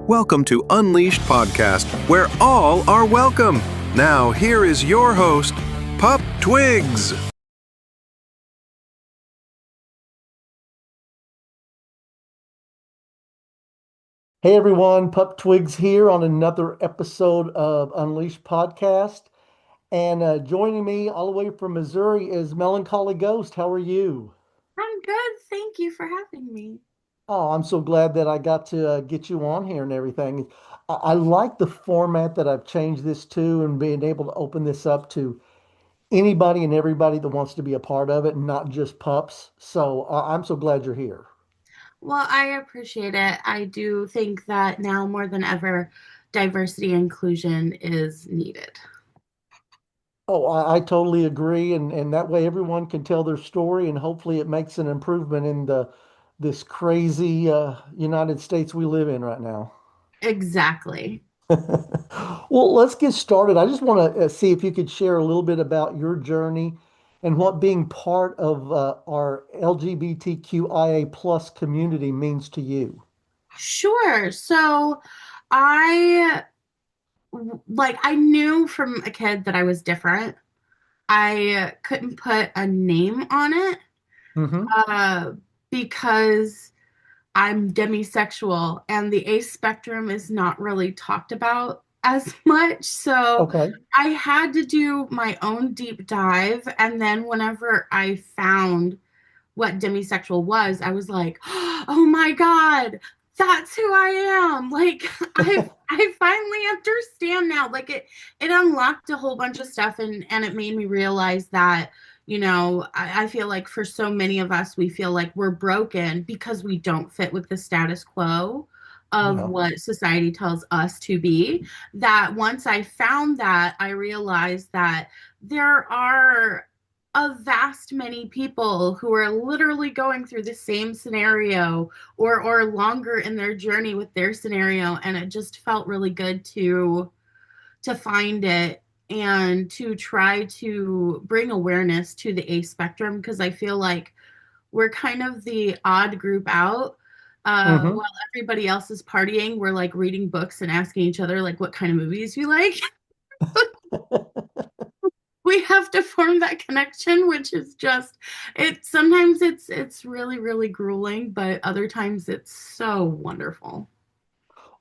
Welcome to Unleashed Podcast, where all are welcome. Now, here is your host, Pup Twigs. Hey everyone, Pup Twigs here on another episode of Unleashed Podcast. And joining me all the way from Missouri is Melancholy Ghost. How are you? I'm good. Thank you for having me. Oh, I'm so glad that I got to get you on here and everything. I like the format that I've changed this to and being able to open this up to anybody and everybody that wants to be a part of it, and not just pups. So I'm so glad you're here. Well, I appreciate it. I do think that now more than ever, diversity and inclusion is needed. Oh, I totally agree, and that way everyone can tell their story, and hopefully it makes an improvement in the this crazy United States we live in right now. Exactly. Well, let's get started. I just want to see if you could share a little bit about your journey and what being part of our LGBTQIA plus community means to you. Sure. So I I knew from a kid that I was different. I couldn't put a name on it Hmm. uh, because I'm demisexual and the ace spectrum is not really talked about as much. So Okay. I had to do my own deep dive. And then whenever I found what demisexual was, I was like, oh my God, that's who I am. Like I finally understand now. It unlocked a whole bunch of stuff and it made me realize that, I feel like for so many of us, we feel like we're broken because we don't fit with the status quo of Yeah. what society tells us to be. That once I found that, I realized that there are a vast many people who are literally going through the same scenario or longer in their journey with their scenario, and it just felt really good to find it and to try to bring awareness to the A spectrum, because I feel like we're kind of the odd group out. Hmm. While everybody else is partying, we're like reading books and asking each other like what kind of movies you like. We have to form that connection, which is just it sometimes it's really really grueling, but other times it's so wonderful.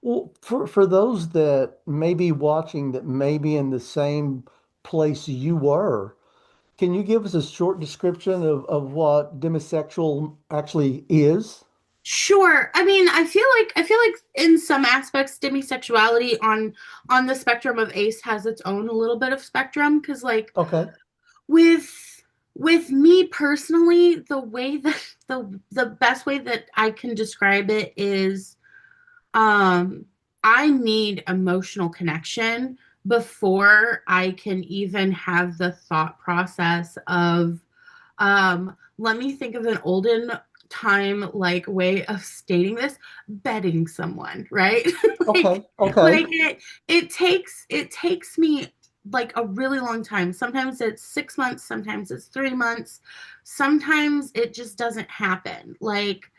Well, for those that may be watching that may be in the same place you were, can you give us a short description of what demisexual actually is? Sure. I mean, I feel like in some aspects demisexuality on the spectrum of ace has its own a little bit of spectrum, because Okay. with with me personally, the way that the best way that I can describe it is Um, I need emotional connection before I can even have the thought process of, let me think of an olden time like way of stating this, betting someone, right? like Okay. Okay. it takes me like a really long time. Sometimes it's 6 months, sometimes it's 3 months, sometimes it just doesn't happen. Like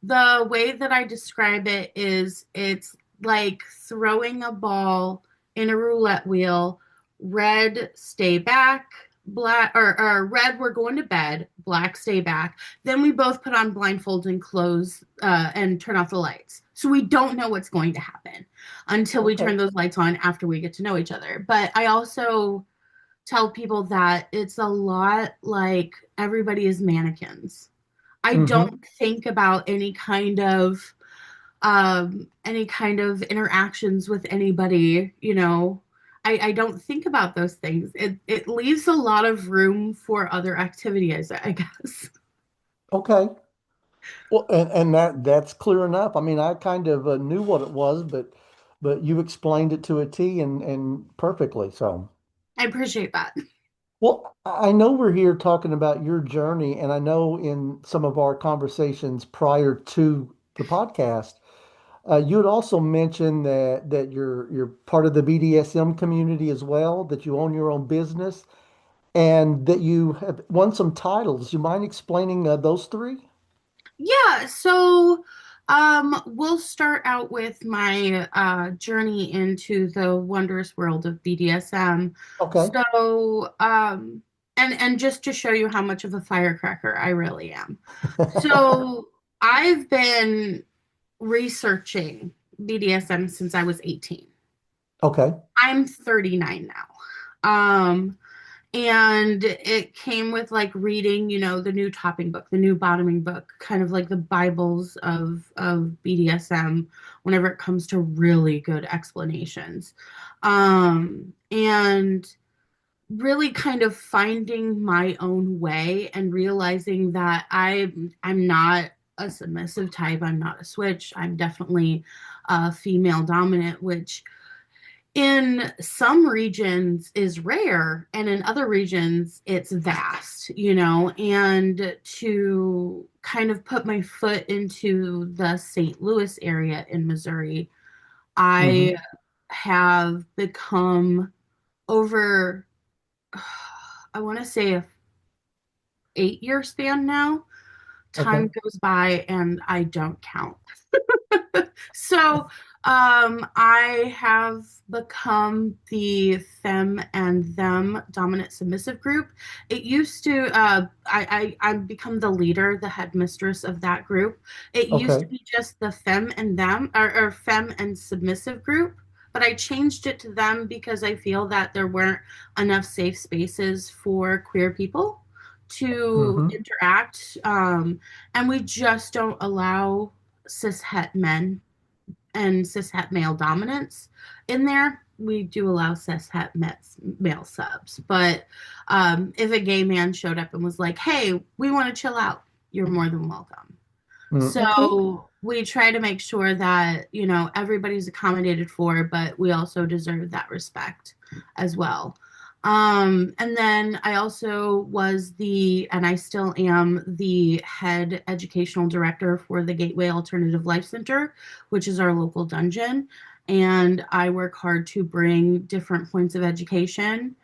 the way that I describe it is it's like throwing a ball in a roulette wheel. Red, stay back. Black or red, we're going to bed. Black, stay back. Then we both put on blindfolds and close and turn off the lights. So we don't know what's going to happen until we Okay. turn those lights on after we get to know each other. But I also tell people that it's a lot like everybody is mannequins. I Hmm. don't think about any kind of interactions with anybody, I don't think about those things. It leaves a lot of room for other activities, I guess. Okay. Well, and that's clear enough. I mean, I kind of knew what it was, but you explained it to a T and perfectly. So, I appreciate that. well, I know we're here talking about your journey, and I know in some of our conversations prior to the podcast, you had also mentioned that you're part of the BDSM community as well, that you own your own business, and that you have won some titles. You mind explaining those three? Yeah, so We'll start out with my journey into the wondrous world of BDSM. Okay. So, and just to show you how much of a firecracker I really am. So, I've been researching BDSM since I was 18. Okay. I'm 39 now. And it came with like reading, the new topping book, the new bottoming book, kind of like the Bibles of BDSM whenever it comes to really good explanations. And really kind of finding my own way and realizing that I'm not a submissive type, I'm not a switch, I'm definitely female dominant, which in some regions is rare and in other regions it's vast, and to kind of put my foot into the St. Louis area in Missouri, I Hmm. have become over, I want to say, a 8-year span now. Okay. Time goes by and I don't count. So I have become the fem and them dominant submissive group. It used to, I've become the leader, the headmistress of that group. It used to Okay. be just the fem and them, or fem and submissive group. But I changed it to them because I feel that there weren't enough safe spaces for queer people to Hmm. interact. And we just don't allow cis het men and cis het male dominance in there. We do allow cis het male subs, but if a gay man showed up and was like, "Hey, we want to chill out," you're more than welcome. Okay. So we try to make sure that, everybody's accommodated for, but we also deserve that respect as well. And then I also was and I still am the head educational director for the Gateway Alternative Life Center, which is our local dungeon. And I work hard to bring different points of education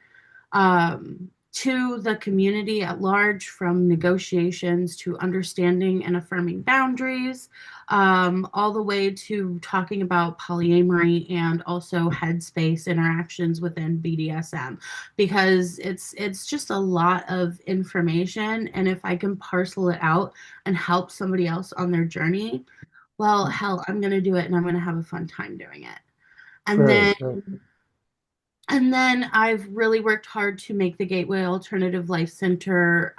to the community at large, from negotiations to understanding and affirming boundaries, all the way to talking about polyamory and also headspace interactions within BDSM, because it's just a lot of information, and if I can parcel it out and help somebody else on their journey, well, hell, I'm going to do it and I'm going to have a fun time doing it. And then Great. Great. and then I've really worked hard to make the Gateway Alternative Life Center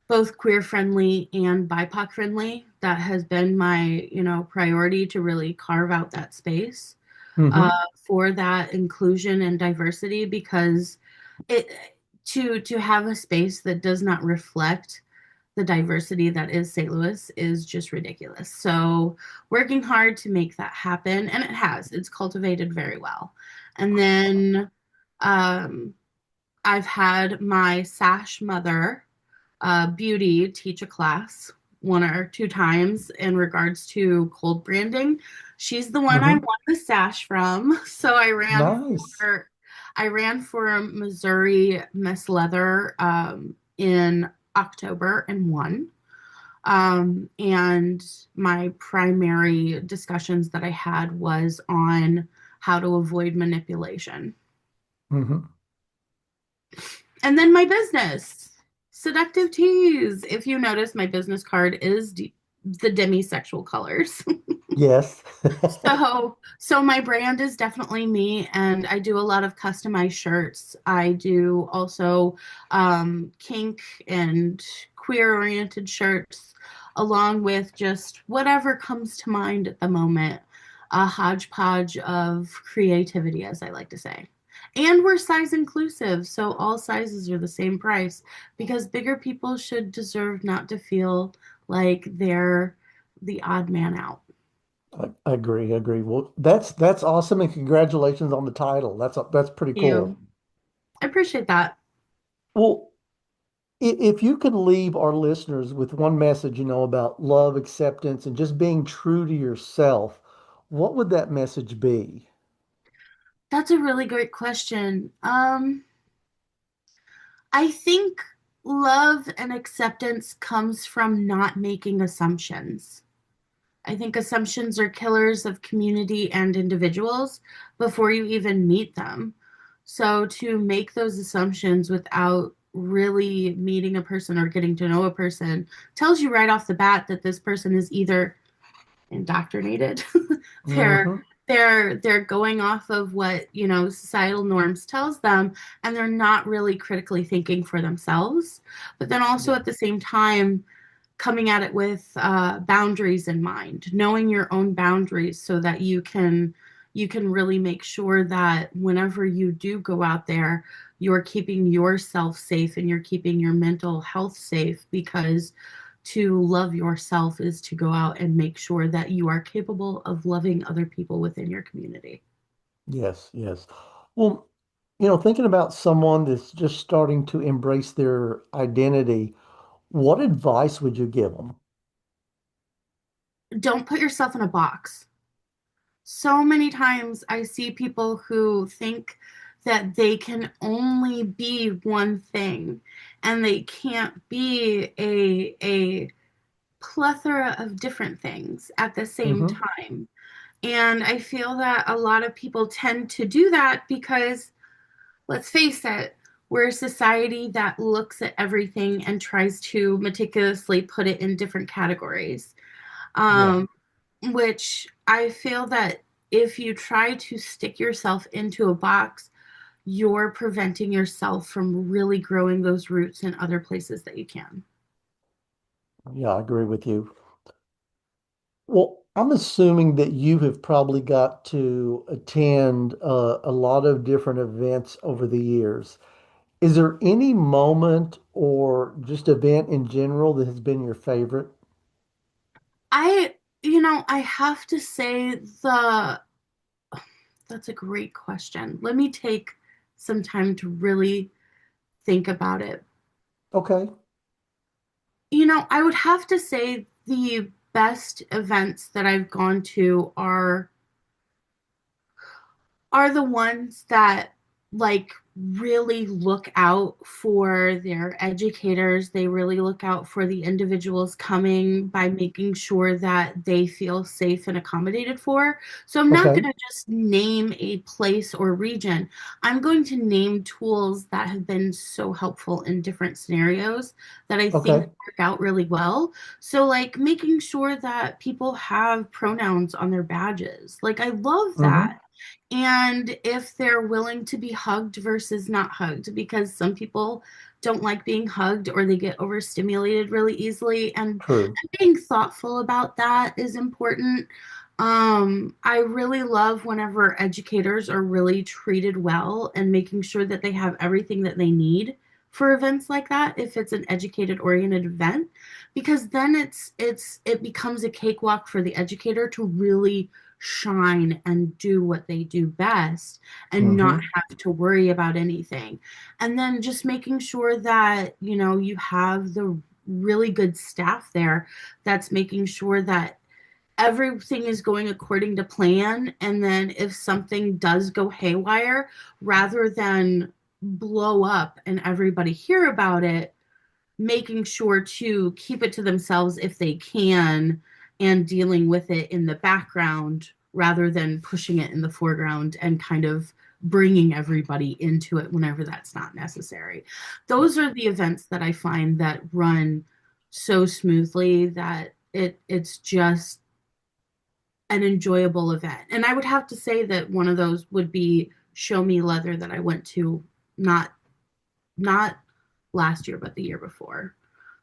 both queer friendly and BIPOC friendly. That has been my, priority, to really carve out that space Hmm. for that inclusion and diversity, because it to have a space that does not reflect the diversity that is St. Louis is just ridiculous. So working hard to make that happen, and it has. It's cultivated very well. And then um, I've had my Sash mother, Beauty, teach a class 1 or 2 times in regards to cold branding. She's the one I Hmm. won the sash from. So Nice. I ran for Missouri Miss Leather in October and won. And my primary discussions that I had was on how to avoid manipulation. Hmm. And then my business, Seductive Teas. If you notice, my business card is the demisexual colors. Yes. So my brand is definitely me, and I do a lot of customized shirts. I do also kink and queer oriented shirts, along with just whatever comes to mind at the moment. A hodgepodge of creativity, as I like to say. And we're size inclusive, so all sizes are the same price, because bigger people should deserve not to feel like they're the odd man out. I agree. I agree. Well, that's awesome, and congratulations on the title. That's pretty cool. You. I appreciate that. Well, if you could leave our listeners with one message, about love, acceptance, and just being true to yourself, what would that message be? That's a really great question. I think love and acceptance comes from not making assumptions. I think assumptions are killers of community and individuals before you even meet them. So to make those assumptions without really meeting a person or getting to know a person tells you right off the bat that this person is either indoctrinated. they're Mm-hmm. they're going off of what, societal norms tells them, and they're not really critically thinking for themselves. But then also Yeah. at the same time coming at it with boundaries in mind, knowing your own boundaries so that you can really make sure that whenever you do go out there, you're keeping yourself safe and you're keeping your mental health safe, because to love yourself is to go out and make sure that you are capable of loving other people within your community. Yes, yes. Well, thinking about someone that's just starting to embrace their identity, what advice would you give them? Don't put yourself in a box. So many times I see people who think that they can only be one thing and they can't be a plethora of different things at the same Mm-hmm. time. And I feel that a lot of people tend to do that because, let's face it, we're a society that looks at everything and tries to meticulously put it in different categories. Yeah. Um, which I feel that if you try to stick yourself into a box, you're preventing yourself from really growing those roots in other places that you can. Yeah, I agree with you. Well, I'm assuming that you have probably got to attend a lot of different events over the years. Is there any moment or just event in general that has been your favorite? I, I have to say that's a great question. Let me take some time to really think about it. Okay. I would have to say the best events that I've gone to are the ones that like really look out for their educators. They really look out for the individuals coming by making sure that they feel safe and accommodated for. So I'm not Okay. going to just name a place or region. I'm going to name tools that have been so helpful in different scenarios that I think Okay. work out really well. So like making sure that people have pronouns on their badges. Like I love Mm-hmm. that, and if they're willing to be hugged versus not hugged, because some people don't like being hugged or they get overstimulated really easily, True. and being thoughtful about that is important. I really love whenever educators are really treated well and making sure that they have everything that they need for events like that, if it's an educated oriented event, because then it becomes a cakewalk for the educator to really shine and do what they do best and not Mm-hmm. have to worry about anything. And then just making sure that, you have the really good staff there that's making sure that everything is going according to plan. And then if something does go haywire, rather than blow up and everybody hear about it, making sure to keep it to themselves if they can, and dealing with it in the background rather than pushing it in the foreground and kind of bringing everybody into it whenever that's not necessary. Those are the events that I find that run so smoothly that it's just an enjoyable event. And I would have to say that one of those would be Show Me Leather that I went to, not last year but the year before.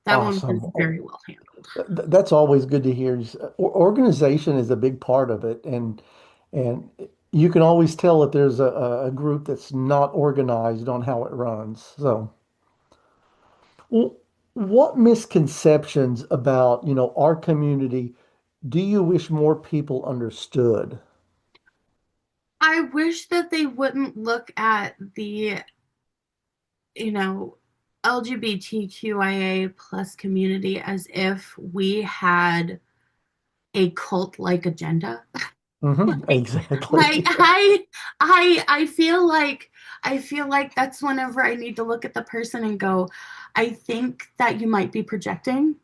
That one was Awesome. very well handled. That's always good to hear. Organization is a big part of it, and you can always tell if there's a group that's not organized on how it runs. So, well, what misconceptions about, our community do you wish more people understood? I wish that they wouldn't look at the, you know, LGBTQIA plus community as if we had a cult like agenda. Hmm. Like Exactly. I feel like that's whenever I need to look at the person and go, I think that you might be projecting.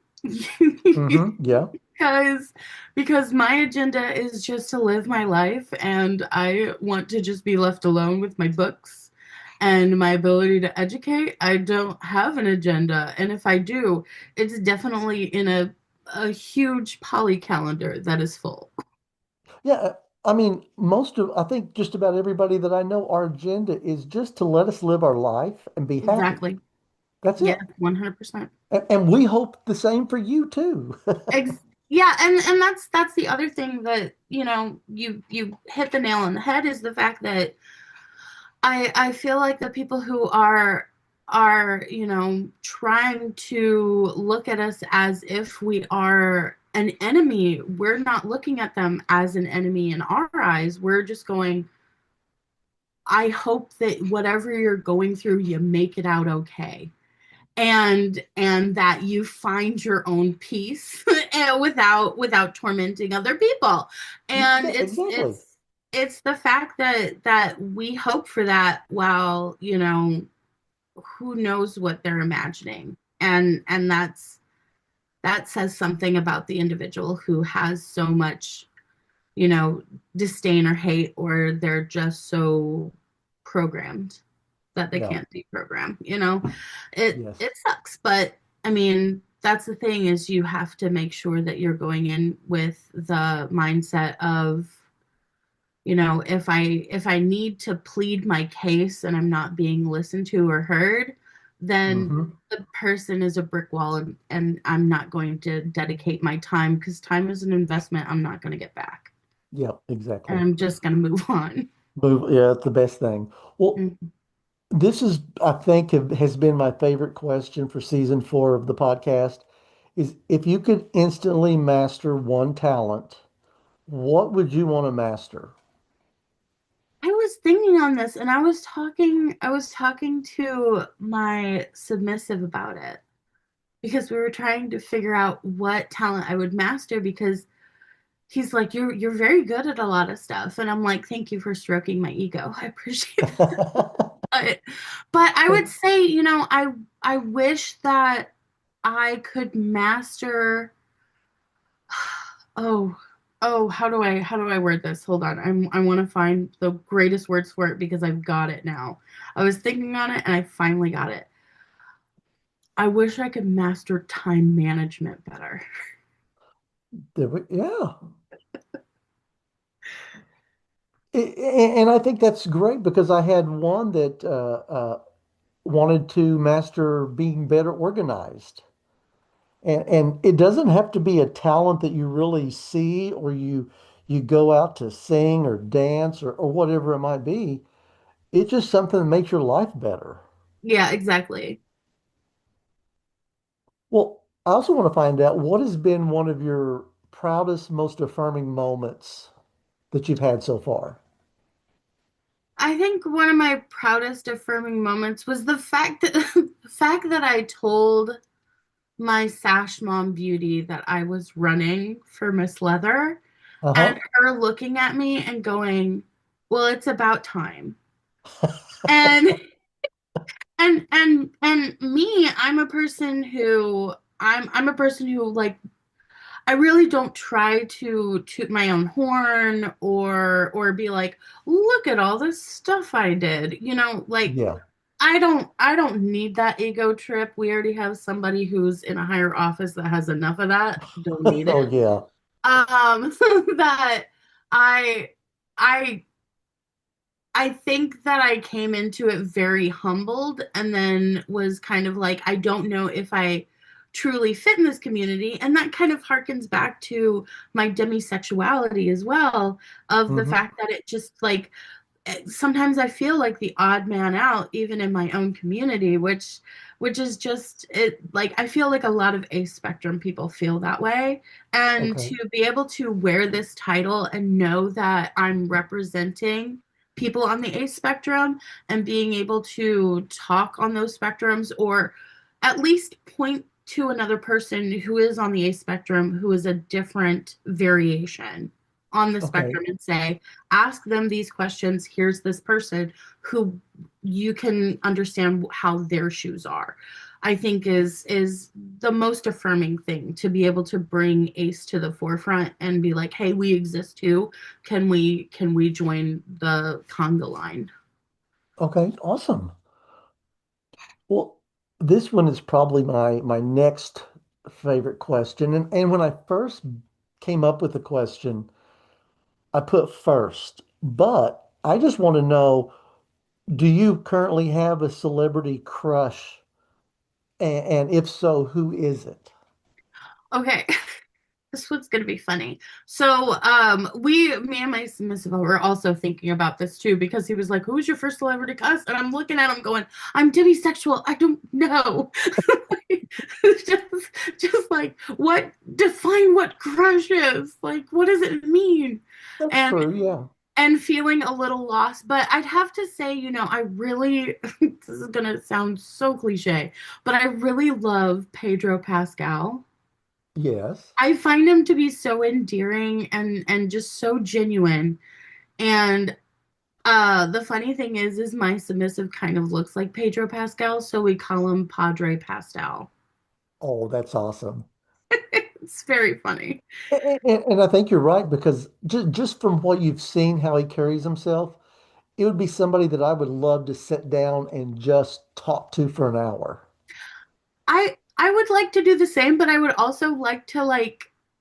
Hmm. Yeah. because my agenda is just to live my life, and I want to just be left alone with my books and my ability to educate. I don't have an agenda, and if I do, it's definitely in a huge poly calendar that is full. Yeah, I mean, I think just about everybody that I know, our agenda is just to let us live our life and be happy. Exactly. That's Yeah, it. 100%. And we hope the same for you too. Yeah, and that's the other thing that, you hit the nail on the head, is the fact that I feel like the people who are trying to look at us as if we are an enemy. We're not looking at them as an enemy in our eyes. We're just going, I hope that whatever you're going through, you make it out okay. And that you find your own peace without tormenting other people. And Yeah, exactly. it's the fact that we hope for that, while who knows what they're imagining. And that says something about the individual who has so much, disdain or hate, or they're just so programmed that they Yeah. can't deprogram. It Yes. it sucks, but I mean, that's the thing, is you have to make sure that you're going in with the mindset of, if I need to plead my case and I'm not being listened to or heard, then Hmm. the person is a brick wall, and I'm not going to dedicate my time, because time is an investment I'm not going to get back. Yeah, And exactly. I'm just going to move on. Yeah, it's the best thing. Well, Mhm. this is, I think, has been my favorite question for season 4 of the podcast, is if you could instantly master one talent, what would you want to master? I was thinking on this, and I was talking to my submissive about it, because we were trying to figure out what talent I would master, because he's like, you're very good at a lot of stuff, and I'm like, thank you for stroking my ego. I appreciate it. But I would say, I wish that I could master. Oh, how do I word this? Hold on. I want to find the greatest words for it, because I've got it now. I was thinking on it and I finally got it. I wish I could master time management better. Yeah. And I think that's great because I had one that wanted to master being better organized. And it doesn't have to be a talent that you really see or you go out to sing or dance or whatever it might be. It's just something that makes your life better. Yeah, exactly. Well, I also want to find out what has been one of your proudest, most affirming moments that you've had so far. I think one of my proudest affirming moments was the fact that the fact that I told my Sash Mom Beauty that I was running for Miss Leather, and Uh-huh. her looking at me and going, "Well, it's about time." And and me, I'm a person who, like, I really don't try to toot my own horn, or be like, look at all this stuff I did. Like, Yeah. I don't need that ego trip. We already have somebody who's in a higher office that has enough of that. Don't need Oh, it. yeah. That I I I think that I came into it very humbled, and then was kind of like, I don't know if I truly fit in this community. And that kind of harkens back to my demisexuality as well, of the Hmm. fact that it just, like, sometimes I feel like the odd man out, even in my own community, which is just it. Like, I feel like a lot of ace spectrum people feel that way, and Okay. to be able to wear this title and know that I'm representing people on the ace spectrum, and being able to talk on those spectrums, or at least point to another person who is on the ace spectrum, who is a different variation on the Okay. spectrum, and say, ask them these questions. Here's this person who you can understand how their shoes are. I think is the most affirming thing, to be able to bring Ace to the forefront and be like, hey, we exist too. Can we join the conga line? Okay, awesome. Well, this one is probably my next favorite question. And when I first came up with the question, I put first, but I just want to know, do you currently have a celebrity crush? And if so, who is it? Okay. This one's gonna be funny. So, me and my submissive were also thinking about this too, because he was like, "Who was your first celebrity crush?" And I'm looking at him going, "I'm demisexual. I don't know." just, just like, what define what crush is? Like, what does it mean? That's And true, yeah. feeling a little lost. But I'd have to say, I really, this is gonna sound so cliche, but I really love Pedro Pascal. Yes. I find him to be so endearing and just so genuine. And the funny thing is my submissive kind of looks like Pedro Pascal, so we call him Padre Pascal. Oh, that's awesome. It's very funny. And I think you're right because just from what you've seen, how he carries himself, it would be somebody that I would love to sit down and just talk to for an hour. I would like to do the same, but I would also like to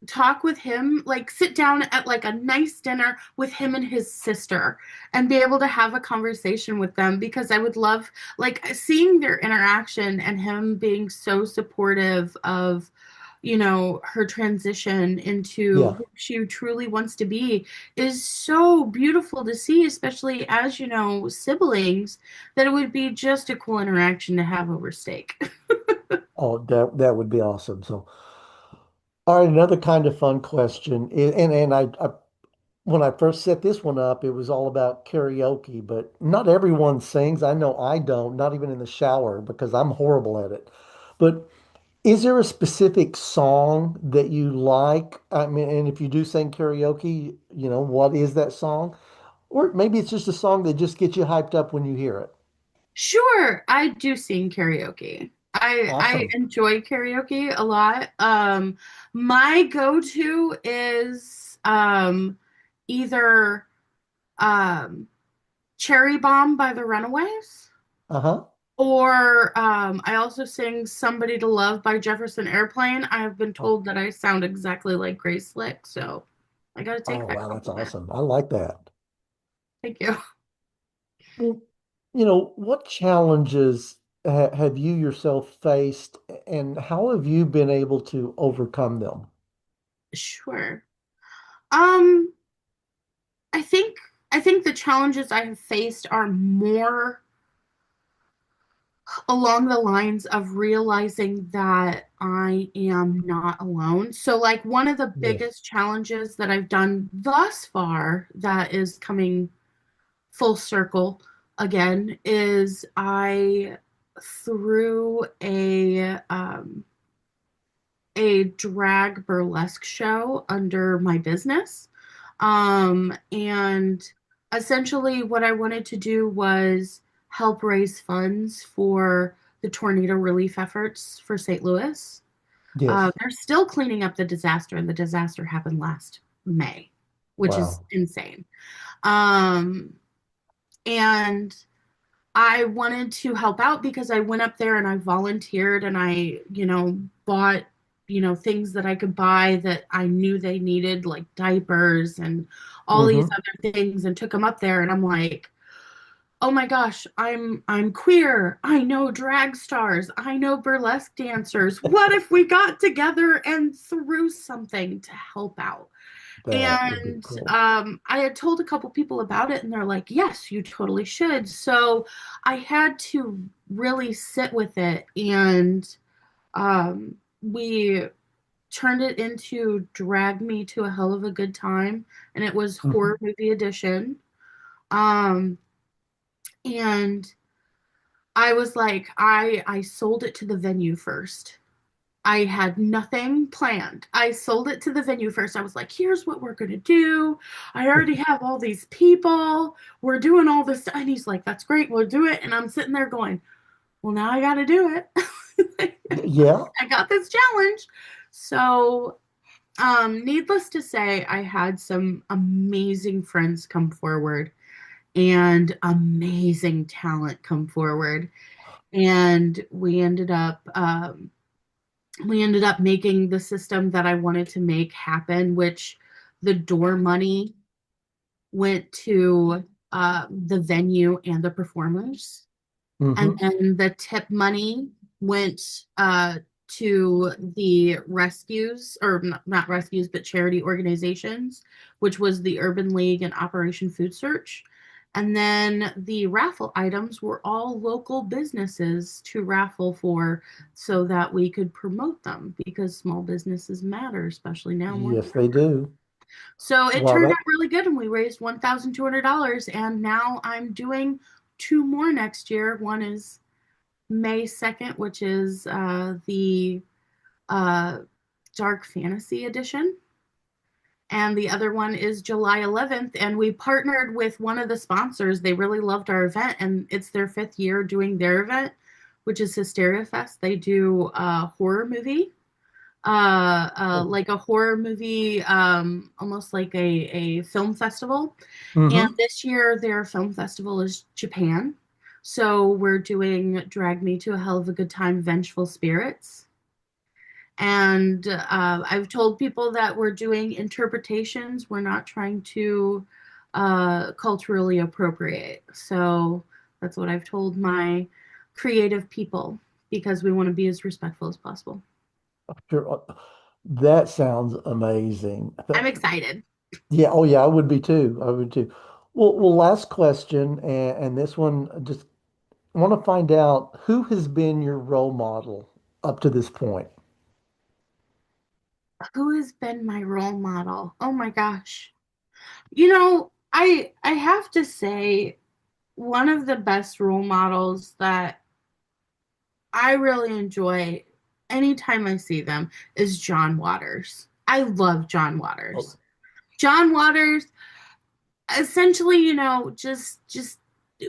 talk with him, like sit down at like a nice dinner with him and his sister and be able to have a conversation with them, because I would love like seeing their interaction and him being so supportive of her transition into Yeah. who she truly wants to be is so beautiful to see, especially as siblings, that it would be just a cool interaction to have over steak. Oh, that would be awesome. So, all right, another kind of fun question. And I when I first set this one up, it was all about karaoke, but not everyone sings. I know I don't, not even in the shower because I'm horrible at it. But is there a specific song that you like? I mean, and if you do sing karaoke, what is that song? Or maybe it's just a song that just gets you hyped up when you hear it. Sure, I do sing karaoke. I Awesome. enjoy karaoke a lot. My go-to is either um Cherry Bomb by the Runaways, Uh-huh. or I also sing Somebody to Love by Jefferson Airplane. I have been Oh, told that I sound exactly like Grace Slick, so I got to take oh, that wow, that's compliment. awesome. I like that. Thank you. Well, what challenges have you yourself faced, and how have you been able to overcome them? Sure. Um, I think I think the challenges I have faced are more along the lines of realizing that I am not alone. So, like, one of the Yes. biggest challenges that I've done thus far that is coming full circle again is I threw a drag burlesque show under my business. And essentially, what I wanted to do was help raise funds for the tornado relief efforts for St. Louis. Yes. They're still cleaning up the disaster, and the disaster happened last May, which is Wow. insane. Um, and I wanted to help out because I went up there and I volunteered and I, bought, things that I could buy that I knew they needed, like diapers and all these Mm-hmm. other things, and took them up there. And I'm like, oh my gosh, I'm queer. I know drag stars. I know burlesque dancers. What if we got together and threw something to help out? That would be And cool. I had told a couple people about it, and they're like, yes, you totally should. So I had to really sit with it, and we turned it into Drag Me to a Hell of a Good Time, and it was Mhm. horror movie edition. Um, and I was like, I sold it to the venue first. I had nothing planned. I sold it to the venue first. I was like, here's what we're going to do. I already have all these people. We're doing all this. And he's like, that's great. We'll do it. And I'm sitting there going, well, now I got to do it. Yeah. I got this challenge. So, needless to say, I had some amazing friends come forward and amazing talent come forward. And we ended up making the system that I wanted to make happen, which the door money went to the venue and the performers. And Hmm. then the tip money went to the rescues, or not rescues, but charity organizations, which was the Urban League and Operation Food Search. And then the raffle items were all local businesses to raffle for so that we could promote them because small businesses matter, especially now more than Yes, they ever. do. So it Wow, turned that out really good, and we raised $1,200. And now I'm doing two more next year. One is May 2nd, which is the uh, Dark Fantasy Edition. And the other one is July 11th. And we partnered with one of the sponsors. They really loved our event, and it's their 5th year doing their event, which is Hysteria Fest. They do a horror movie, like a horror movie, almost like a film festival. And hmm this year, their film festival is Japan. So we're doing Drag Me to a Hell of a Good Time, Vengeful Spirits. And I've told people that we're doing interpretations. We're not trying to culturally appropriate. So that's what I've told my creative people because we want to be as respectful as possible. Sure. That sounds amazing. I'm excited. Yeah, oh yeah, I would be too. I would too. Well, last question, and this one just I want to find out who has been your role model up to this point. Who has been my role model? Oh my gosh. I have to say one of the best role models that I really enjoy anytime I see them is John Waters. I love John Oh, Waters. John Waters, essentially, just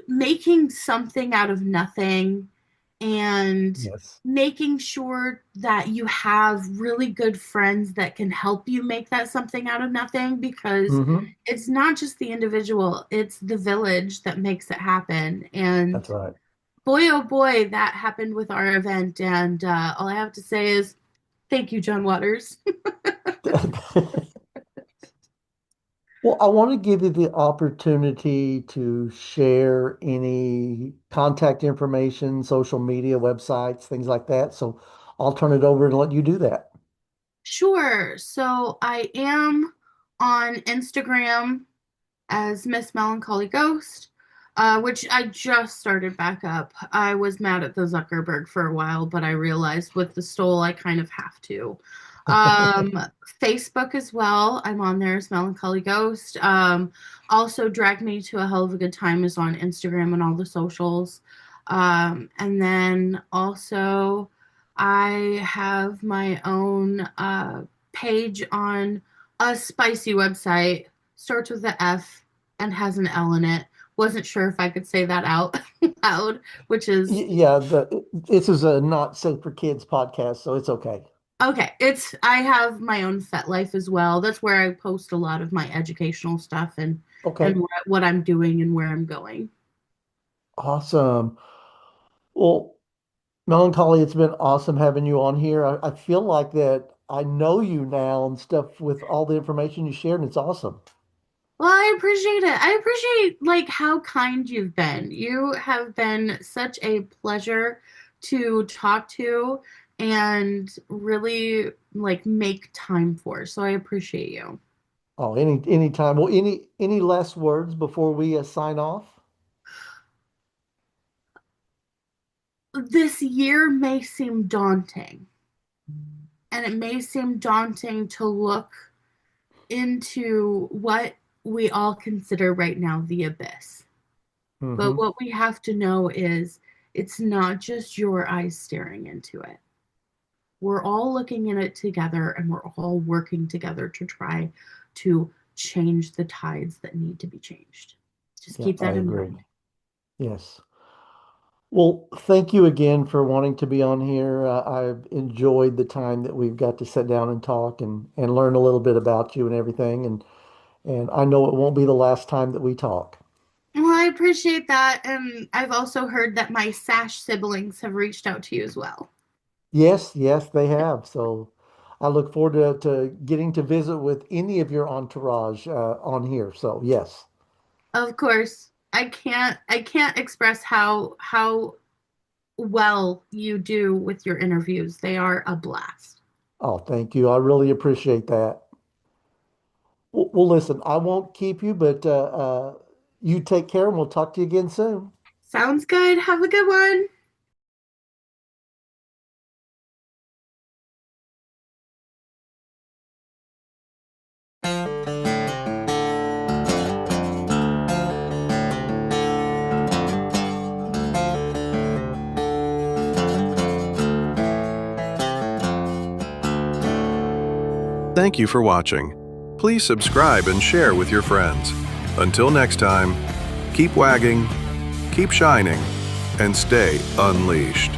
making something out of nothing and yes. making sure that you have really good friends that can help you make that something out of nothing because Hmm. it's not just the individual, it's the village that makes it happen. That's And right. boy, oh boy, that happened with our event. And all I have to say is thank you, John Waters. Well, I want to give you the opportunity to share any contact information, social media, websites, things like that. So I'll turn it over and let you do that. Sure. So I am on Instagram as Miss Melancholy Ghost, which I just started back up. I was mad at the Zuckerberg for a while, but I realized with the stole, I kind of have to. Um, Facebook as well. I'm on there as Melancholy Ghost. Also, Drag Me to a Hell of a Good Time is on Instagram and all the socials. And then also, I have my own page on a spicy website, starts with a F and has an L in it. Wasn't sure if I could say that out loud, which is Yeah, this is a not safe for kids podcast, so it's okay. okay. I have my own FetLife as well. That's where I post a lot of my educational stuff and Okay, what I'm doing and where I'm going. awesome. Well, Melancholy, it's been awesome having you on here. I feel like that I know you now and stuff with all the information you shared, and it's awesome. Well, I appreciate it. I appreciate like how kind you've been. You have been such a pleasure to talk to and really like make time for. So I appreciate you. Oh, any time. Well, any last words before we sign off? This year may seem daunting, and it may seem daunting to look into what we all consider right now the abyss. But Hmm. what we have to know is it's not just your eyes staring into it. We're all looking at it together and we're all working together to try to change the tides that need to be changed. Just Yeah, keep I that in agree. mind. Yes. Well, thank you again for wanting to be on here. I've enjoyed the time that we've got to sit down and talk and learn a little bit about you and everything. And I know it won't be the last time that we talk. Well, I appreciate that. And I've also heard that my Sash siblings have reached out to you as well. Yes, yes, they have. So I look forward to getting to visit with any of your entourage on here. So yes. Of course, I can't express how well you do with your interviews. They are a blast. Oh, thank you. I really appreciate that. Well, listen, I won't keep you, but you take care and we'll talk to you again soon. Sounds good. Have a good one. Thank you for watching. Please subscribe and share with your friends. Until next time, keep wagging, keep shining, and stay unleashed.